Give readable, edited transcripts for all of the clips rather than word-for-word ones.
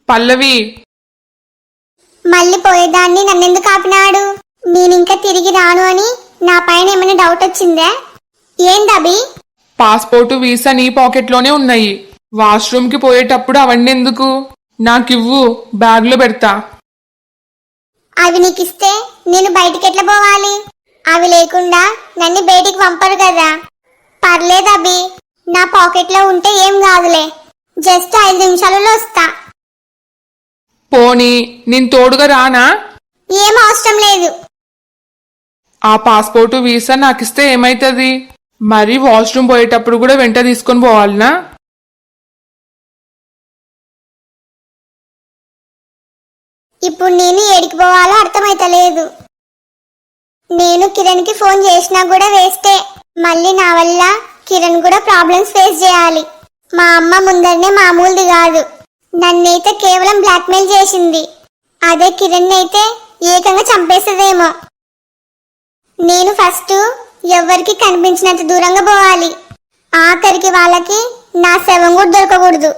పల్లవి మళ్ళీ పోయేదాన్ని నన్నెందుకు ఆపినాడు? నేనింకా తిరిగి రాను అని నా పైన ఏమైనా డౌట్ వచ్చిందే? ఏందబి? పాస్పోర్టు వీసా నీ పాకెట్లోనే ఉన్నాయి. వాష్రూమ్కి పోయేటప్పుడు అవన్నీ ఎందుకు? నాకివ్వు, బ్యాగ్లో పెడతా. అవి నీకిస్తే నేను బయటికి ఎట్లా పోవాలి? అవి లేకుండా నన్ను బయటికి పంపరు కదా. పర్లేదబి, నా పాకెట్లో ఉంటే ఏం కాదులే. జస్ట్ 5 నిమిషాలలో వస్తా. పోనీ నేను తోడుగా రానా? ఏం అవసరం లేదు. ఆ పాస్పోర్టు వీసా నాకిస్తే ఏమైతుంది? మరి వాష్రూమ్ పోయేటప్పుడు కూడా వెంట తీసుకొని పోవాలనా? ఇప్పుడు నేను ఏడికి పోవాలో అర్థమైతలేదు. నేను కిరణ్కి ఫోన్ చేసినా కూడా వేస్టే. మళ్ళీ నా వల్ల కిరణ్ కూడా ప్రాబ్లమ్స్ ఫేస్ చేయాలి. మా అమ్మ ముందరనే మామూలుది కాదు. నన్నైతే కేవలం బ్లాక్మెయిల్ చేసింది. అదే కిరణ్ అయితే ఏకంగా చంపేసేదేమో. నేను ఫస్ట్ ఎవ్వరికి కనిపించినంత దూరంగా పోవాలి. ఆఖరికి వాళ్ళకి నా శవం కూడా దొరకకూడదు.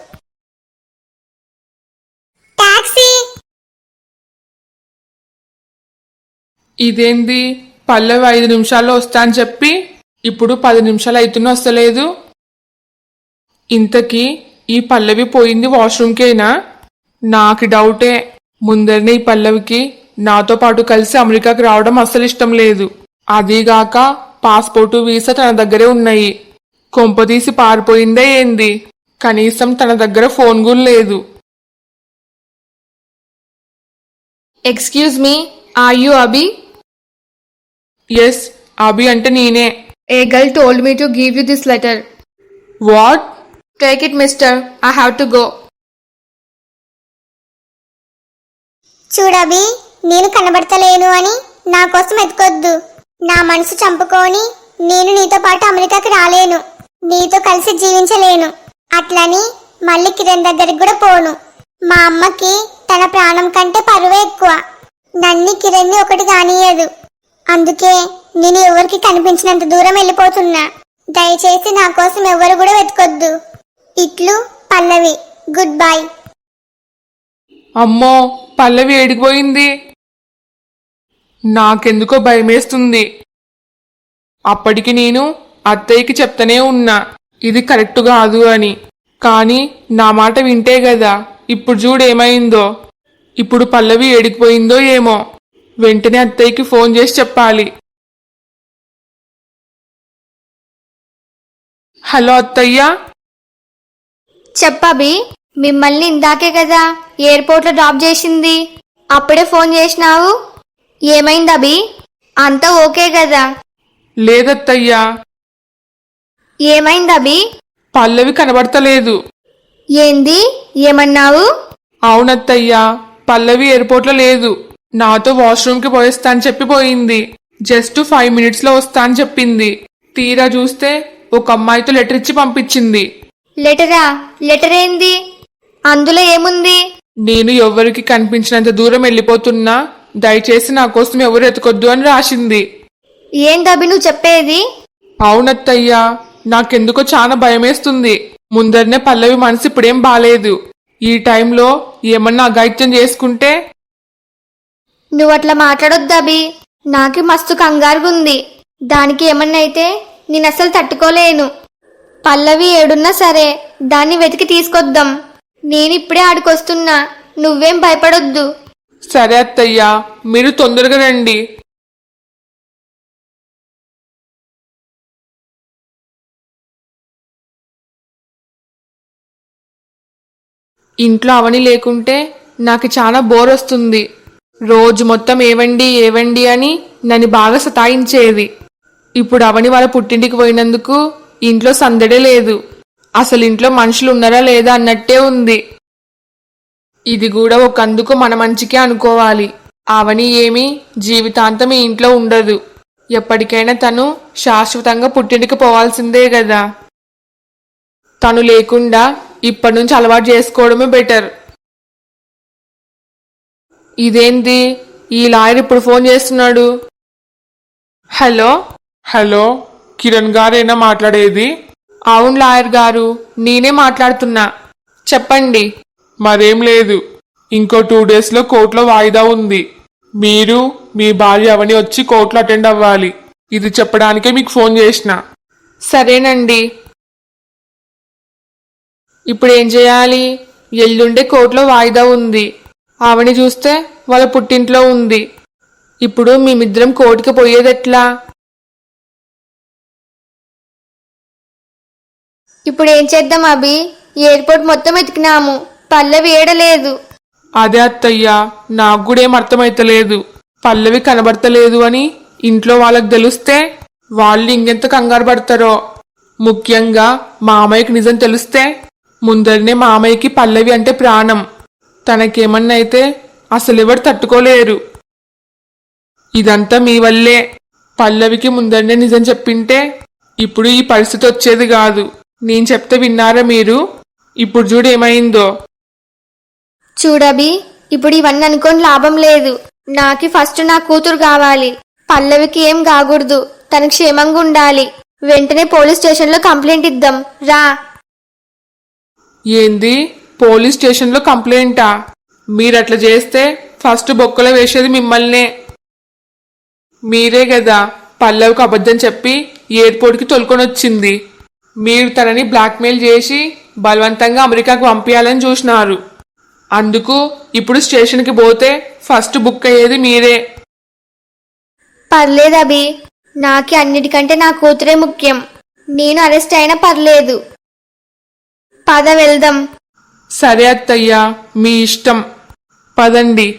టాక్సీ! ఇదేంది? పల్లవి 5 నిమిషాల్లో వస్తా అని చెప్పి ఇప్పుడు 10 నిమిషాలు అవుతున్నా వస్తలేదు. ఇంతకీ ఈ పల్లవి పోయింది వాష్రూమ్కేనా? నాకు డౌటే. ముందరనే ఈ పల్లవికి నాతో పాటు కలిసి అమెరికాకి రావడం అస్సలు ఇష్టం లేదు. అదీగాక పాస్పోర్టు వీసా తన దగ్గరే ఉన్నాయి. కొంపదీసి పారిపోయిందే ఏంది? కనీసం తన దగ్గర ఫోన్ కూడా లేదు. Excuse me, are you Abhi? Yes, Abhi అంటే నేనే. A girl told me to give you this letter. What? Take it, mister. I have to go. చూడబి, నేను కనబడతలేను అని నా కోసం ఎత్తుకొద్దు. నా మనసు చంపుకొని నేను నీతో పాటు అమెరికాకి రాలేను. నీతో కలిసి జీవించలేను. అట్లని మళ్ళీ కిరణ్ దగ్గరికి కూడా పోను. మా అమ్మకి తన ప్రాణం కంటే పరువే ఎక్కువ. నన్ని కిరణ్ని ఒకటి కానీయదు. అందుకే నేను ఎవరికి కనిపించినంత దూరం వెళ్ళిపోతున్నా. దయచేసి నా కోసం ఎవరు కూడా వెతకొద్దు. ఇట్లు పల్లవి. Good bye. అమ్మో, పల్లవి ఏడికిపోయింది? నాకెందుకో భయమేస్తుంది. అప్పటికి నేను అత్తయ్యకి చెప్తానే ఉన్నా ఇది కరెక్ట్ కాదు అని. కానీ నా మాట వింటే కదా. ఇప్పుడు చూడేమైందో. ఇప్పుడు పల్లవి ఏడికిపోయిందో ఏమో. వెంటనే అత్తయ్యకి ఫోన్ చేసి చెప్పాలి. హలో అత్తయ్య. చెప్పబి, మిమ్మల్ని ఇందాకే కదా ఎయిర్పోర్ట్లో డ్రాప్ చేసింది. అప్పుడే ఫోన్ చేసినావు. ఏమైందబి? అంతా ఓకే కదా? లేదత్తయ్యా. ఏమైందబి? పల్లవి కనబడతలేదు. ఏంది? ఏమన్నావు? అవునత్తయ్యా, పల్లవి ఎయిర్పోర్ట్లో లేదు. నాతో వాష్రూమ్కి పోయేస్తా అని చెప్పి పోయింది. జస్ట్ 5 మినిట్స్లో వస్తా అని చెప్పింది. తీరా చూస్తే ఒక అమ్మాయితో లెటర్ ఇచ్చి పంపించింది. లెటరా? లెటర్ ఏంది? అందులో ఏముంది? నేను ఎవ్వరికి కనిపించినంత దూరం వెళ్ళిపోతున్నా, దయచేసి నా కోసం ఎవరు ఎతకొద్దు అని రాసింది. ఏందబి నువ్వు చెప్పేది? అవునత్తయ్యా, నాకెందుకో చాలా భయమేస్తుంది. ముందరనే పల్లవి మనసు ఇప్పుడేం బాలేదు. ఈ టైంలో ఏమన్నా అఘాయిత్యం చేసుకుంటే? నువ్వట్లా మాట్లాడొద్దబి. నాకు మస్తు కంగారుగుంది. దానికి ఏమన్నా అయితే నేను అసలు తట్టుకోలేను. పల్లవి ఏడున్నా సరే దాన్ని వెతికి తీసుకొద్దాం. నేనిప్పుడే ఆడికొస్తున్నా. నువ్వేం భయపడొద్దు. సరే అత్తయ్యా, మీరు తొందరగా రండి. ఇంట్లో అవని లేకుంటే నాకు చాలా బోర్ వస్తుంది. రోజు మొత్తం ఏవండి ఏవండి అని నన్ను బాగా సతాయించేది. ఇప్పుడు అవని వాళ్ళ పుట్టింటికి పోయినందుకు ఇంట్లో సందడే లేదు. అసలు ఇంట్లో మనుషులు ఉన్నారా లేదా అన్నట్టే ఉంది. ఇది కూడా ఒకందుకు మన మంచికే అనుకోవాలి. అవని ఏమీ జీవితాంతం ఈ ఇంట్లో ఉండదు. ఎప్పటికైనా తను శాశ్వతంగా పుట్టింటికి పోవాల్సిందే కదా. తను లేకుండా ఇప్పటి నుంచి అలవాటు చేసుకోవడమే బెటర్. ఇదేంటి? ఈ లాయర్ ఇప్పుడు ఫోన్ చేస్తున్నాడు. హలో. హలో, కిరణ్ గారేనా మాట్లాడేది? అవును లాయర్ గారు, నేనే మాట్లాడుతున్నా. చెప్పండి. మరేం లేదు, ఇంకో 2 days లో కోర్టులో వాయిదా ఉంది. మీరు మీ భార్య అవని వచ్చి కోర్టులో అటెండ్ అవ్వాలి. ఇది చెప్పడానికే మీకు ఫోన్ చేసిన. సరేనండి. ఇప్పుడు ఏం చేయాలి? ఎల్లుండే కోర్టులో వాయిదా ఉంది. ఆవని చూస్తే వాళ్ళ పుట్టింట్లో ఉంది. ఇప్పుడు మేమిద్దరం కోర్టుకి పోయేదెట్లా? ఇప్పుడు ఏం చేద్దాం అభి? ఎయిర్పోర్ట్ మొత్తం వెతికినాము, పల్లవి ఏడలేదు. అదే అత్తయ్యా, నాకు కూడా ఏం అర్థమైతలేదు. పల్లవి కనబడతలేదు అని ఇంట్లో వాళ్ళకి తెలిస్తే వాళ్ళు ఇంకెంత కంగారు పడతారో. ముఖ్యంగా మామయ్యకి నిజం తెలిస్తే ముందరనే మామయ్యకి పల్లవి అంటే ప్రాణం. తనకేమన్నా అయితే అసలెవరు తట్టుకోలేరు. ఇదంతా మీ వల్లే. పల్లవికి ముందరనే నిజం చెప్పింటే ఇప్పుడు ఈ పరిస్థితి వచ్చేది కాదు. నేను చెప్తే విన్నారా మీరు? ఇప్పుడు చూడు ఏమైందో. చూడబి, ఇప్పుడు ఇవన్నీ అనుకోని లాభం లేదు. నాకి ఫస్ట్ నా కూతురు కావాలి. పల్లవికి ఏం కాకూడదు, తన క్షేమంగా ఉండాలి. వెంటనే పోలీస్ స్టేషన్లో కంప్లైంట్ ఇద్దాం రా. ఏంది? పోలీస్ స్టేషన్లో కంప్లైంటా? మీరట్లా చేస్తే ఫస్ట్ బొక్కలో వేసేది మిమ్మల్నే. మీరే కదా పల్లవికి అబద్ధం చెప్పి ఎయిర్పోర్ట్కి తొలుకొని వచ్చింది. మీరు తనని బ్లాక్మెయిల్ చేసి బలవంతంగా అమెరికాకు పంపించాలని చూసినారు. అందుకు ఇప్పుడు స్టేషన్కి పోతే ఫస్ట్ బుక్ అయ్యేది మీరే. పర్లేదు అభి, నాకి అన్నిటికంటే నా కూతురే ముఖ్యం. నేను అరెస్ట్ అయినా పర్లేదు. పద వెళ్దాం. సరే అత్తయ్యా, మీ ఇష్టం. పదండి.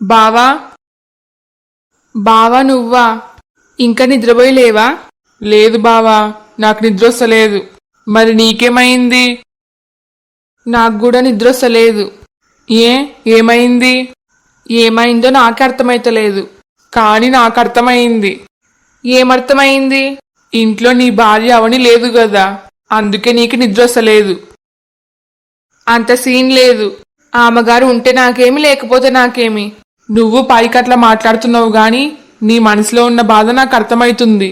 బావా, బావా నువ్వా? ఇంకా నిద్రపోయి లేవా? లేదు బావా, నాకు నిద్ర వస్తలేదు. మరి నీకేమైంది? నాకు కూడా నిద్ర వస్తలేదు. ఏమైంది? ఏమైందో నాకే అర్థమైతలేదు. కానీ నాకు అర్థమైంది. ఏమర్థమైంది? ఇంట్లో నీ భార్య అవని లేదు కదా, అందుకే నీకు నిద్ర వస్తలేదు. అంత సీన్ లేదు. ఆమెగారు ఉంటే నాకేమి, లేకపోతే నాకేమి. నువ్వు పైకట్లా మాట్లాడుతున్నావు గాని నీ మనసులో ఉన్న బాధ నాకు అర్థమైతుంది.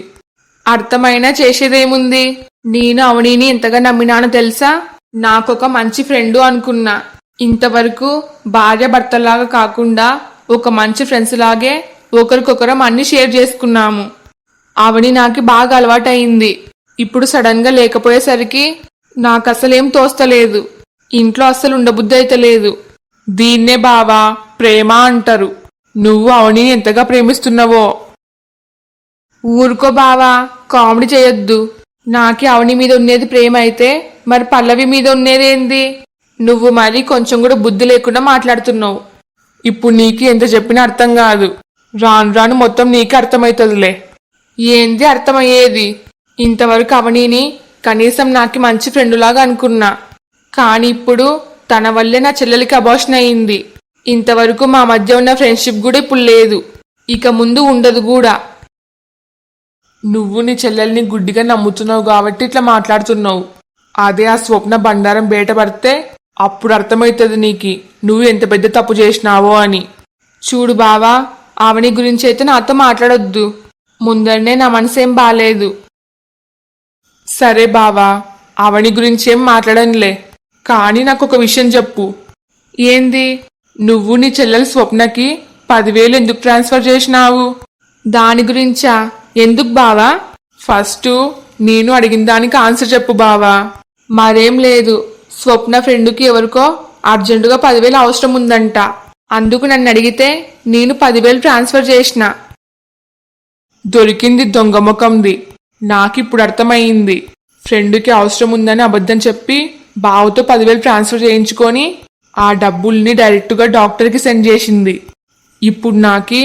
అర్థమైనా చేసేదేముంది? నేను అవనీని ఎంతగా నమ్మినానో తెలుసా? నాకొక మంచి ఫ్రెండు అనుకున్నా. ఇంతవరకు భార్య భర్తలాగా కాకుండా ఒక మంచి ఫ్రెండ్స్ లాగే ఒకరికొకరం అన్ని షేర్ చేసుకున్నాము. అవని నాకు బాగా అలవాటయింది. ఇప్పుడు సడన్ గా లేకపోయేసరికి నాకు అసలేం తోస్తలేదు. ఇంట్లో అస్సలు ఉండబుద్ధి అయితే లేదు. దీన్నే బావా ప్రేమ అంటారు. నువ్వు అవనిని ఎంతగా ప్రేమిస్తున్నావో. ఊరుకో బావా, కామెడీ చేయొద్దు. నాకి అవని మీద ఉన్నది ప్రేమ అయితే మరి పల్లవి మీద ఉన్నదేంది? నువ్వు మరి కొంచెం కూడా బుద్ధి లేకుండా మాట్లాడుతున్నావు. ఇప్పుడు నీకు ఎంత చెప్పినా అర్థం కాదు. రాను రాను మొత్తం నీకే అర్థమవుతుందిలే. ఏంది అర్థమయ్యేది? ఇంతవరకు అవనీని కనీసం నాకు మంచి ఫ్రెండులాగా అనుకున్నా. కానీ ఇప్పుడు తన వల్లే నా చెల్లెలికి అబార్షన్ అయింది. ఇంతవరకు మా మధ్య ఉన్న ఫ్రెండ్షిప్ కూడా ఇప్పుడు లేదు. ఇక ముందు ఉండదు కూడా. నువ్వు నీ చెల్లెల్ని గుడ్డిగా నమ్ముతున్నావు కాబట్టి ఇట్లా మాట్లాడుతున్నావు. అదే ఆ స్వప్న బండారం బయటపడితే అప్పుడు అర్థమవుతుంది నీకి నువ్వు ఎంత పెద్ద తప్పు చేసినావో అని. చూడు బావా, అవని గురించి అయితే నాతో మాట్లాడొద్దు. ముందరనే నా మనసేం బాలేదు. సరే బావా, అవని గురించి ఏం మాట్లాడనులే. కానీ నాకు ఒక విషయం చెప్పు. ఏంది? నువ్వు నీ చెల్లెలు స్వప్నకి 10,000 ఎందుకు ట్రాన్స్ఫర్ చేసినావు? దాని గురించా? ఎందుకు బావా? ఫస్ట్ నేను అడిగిన దానికి ఆన్సర్ చెప్పు బావా. మరేం లేదు. స్వప్న ఫ్రెండుకి ఎవరికో అర్జెంటుగా 10,000 అవసరం ఉందంట. అందుకు నన్ను అడిగితే నేను 10,000 ట్రాన్స్ఫర్ చేసిన. దొరికింది దొంగ ముఖంది. నాకిప్పుడు అర్థమయ్యింది. ఫ్రెండ్కి అవసరం ఉందని అబద్ధం చెప్పి బావతో 10,000 ట్రాన్స్ఫర్ చేయించుకొని ఆ డబ్బుల్ని డైరెక్ట్గా డాక్టర్కి సెండ్ చేసింది. ఇప్పుడు నాకి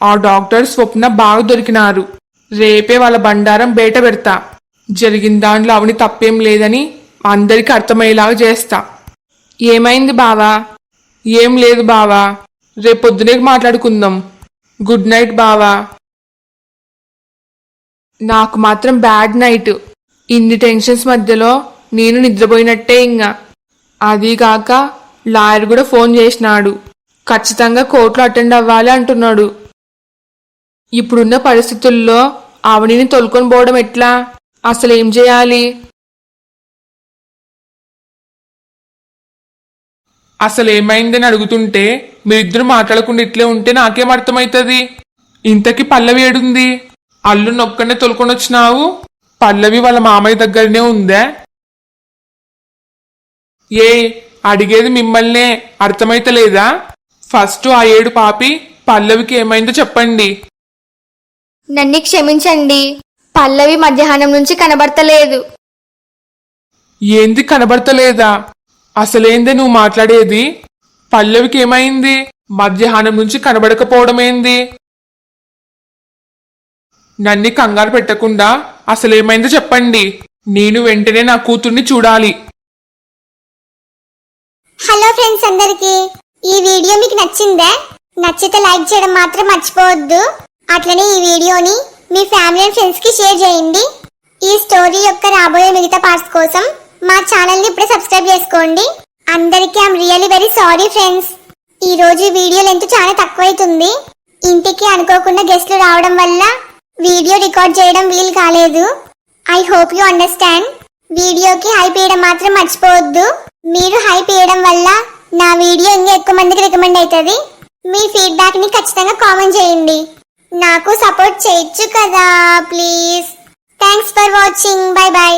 ఆ డాక్టర్ స్వప్న బాగా దొరికినారు. రేపే వాళ్ళ బండారం బయట పెడతా. జరిగిన దాంట్లో అవని తప్పేం లేదని అందరికీ అర్థమయ్యేలాగా చేస్తా. ఏమైంది బావా? ఏం లేదు బావా, రేపొద్దునే మాట్లాడుకుందాం. గుడ్ నైట్ బావా. నాకు మాత్రం బ్యాడ్ నైట్. ఇన్ని టెన్షన్స్ మధ్యలో నేను నిద్రపోయినట్టే ఇంకా. అదీగాక లాయర్ కూడా ఫోన్ చేసినాడు. ఖచ్చితంగా కోర్టులో అటెండ్ అవ్వాలి అంటున్నాడు. ఇప్పుడున్న పరిస్థితుల్లో అవనిని తోలుకొని పోవడం ఎట్లా? అసలు ఏం చేయాలి? అసలు ఏమైందని అడుగుతుంటే మీరిద్దరు మాట్లాడకుండా ఇట్లే ఉంటే నాకేం అర్థమవుతుంది? ఇంతకీ పల్లవి ఏడుంది? అల్లుని ఒక్కనే తొలుకొని వచ్చినావు. పల్లవి వాళ్ళ మామయ్య దగ్గరనే ఉందే. ఏ అడిగేది మిమ్మల్నే, అర్థమైతలేదా? ఫస్ట్ ఆ ఏడు పాపి పల్లవికి ఏమైందో చెప్పండి. నన్ను క్షమించండి, పల్లవి మధ్యాహ్నం నుంచి కనబడతలేదు. ఏంది కనబడతలేదా? అసలేందే నువ్వు మాట్లాడేది? పల్లవికి ఏమైంది? మధ్యాహ్నం నుంచి కనబడకపోవడం ఏంది? నన్ని కంగారు పెట్టకుండా అసలేమైందో చెప్పండి. నేను వెంటనే నా కూతుర్ని చూడాలి. హలో ఫ్రెండ్స్ అందరికి, ఈ వీడియో మీకు నచ్చిందా? నచ్చితే లైక్ చేయడం మాత్రం మర్చిపోవద్దు. అట్లనే ఈ వీడియోని మీ ఫ్యామిలీ అండ్ ఫ్రెండ్స్ కి షేర్ చేయండి. ఈ స్టోరీ యొక్క రాబోయే మిగతా పార్ట్స్ కోసం మా ఛానల్ ని ఇప్పుడే సబ్స్క్రైబ్ చేసుకోండి. అందరికీ I'm really very sorry friends. ఈ రోజు వీడియో లెంత్ చాలా తక్కువైతుంది. ఇంటికి అనుకోకుండా గెస్ట్లు రావడం వల్ల వీడియో రికార్డ్ చేయడం వీలు కాలేదు. I hope you understand. వీడియోకి హైప్ ఇవ్వడం మాత్రం మర్చిపోవద్దు. మీరు హైప్ ఇవ్వడం వల్ల నా వీడియో ఇంకా ఎక్కువ మందికి రికమెండ్ అవుతుంది. మీ ఫీడ్బ్యాక్ ని ఖచ్చితంగా కామెంట్ చేయండి. నాకు సపోర్ట్ చేయొచ్చు కదా please. Thanks for watching. Bye bye.